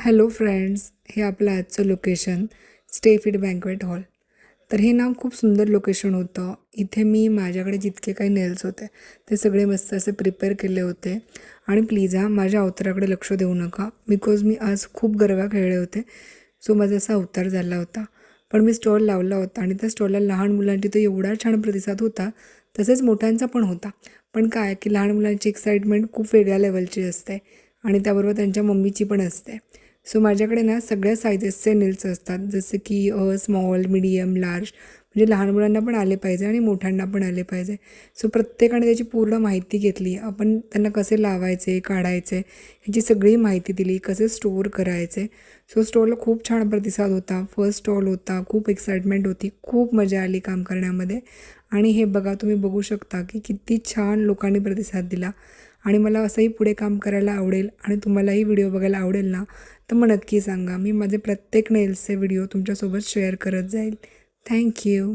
Hello friends, हे आपलं आजचं location stay fit banquet hall. तर हे नाव खूप सुंदर लोकेशन होतं. इथे मी माझ्याकडे जितके काही नेल्स होते ते सगळे मस्त असे प्रिपेअर केले होते. आणि प्लीज माझ्या अवताराकडे लक्ष देऊ नका, बिकॉज मी आज खूप गरबा खेळले होते. सो माझा असा अवतार झाला होता. पण मी स्टॉल लावला होता आणि त्या स्टॉलला लहान मुलांची तर एवढा छान प्रतिसाद होता, तसेच मोठ्यांचा पण होता. पण काय की लहान मुलांची एक्साइटमेंट खूप वेगळ्या लेवलची असते आणि त्याबरोबर त्यांच्या मम्मीची पण असते. सो माझ्याकडे ना सगळ्या सायझेसचे नेल्स असतात, जसे की स्मॉल, मीडियम, लार्ज. म्हणजे लहान मुलांना पण आले पाहिजे आणि मोठ्यांना पण आले पाहिजे. सो प्रत्येकाने त्याची पूर्ण माहिती घेतली. आपण त्यांना कसे लावायचे, काढायचे ह्याची सगळी माहिती दिली, कसे स्टोअर करायचे. सो स्टॉलला खूप छान प्रतिसाद होता. फर्स्ट स्टॉल होता, खूप एक्साइटमेंट होती, खूप मजा आली काम करण्यामध्ये. आणि हे बघा, तुम्ही बघू शकता की किती छान लोकांनी प्रतिसाद दिला. आणि मला असंही पुढे काम करायला आवडेल आणि तुम्हालाही व्हिडिओ बघायला आवडेल ना, तर मग नक्की सांगा. मी माझे प्रत्येक नेल्सचे व्हिडिओ तुमच्यासोबत शेअर करत जाईल. थँक्यू.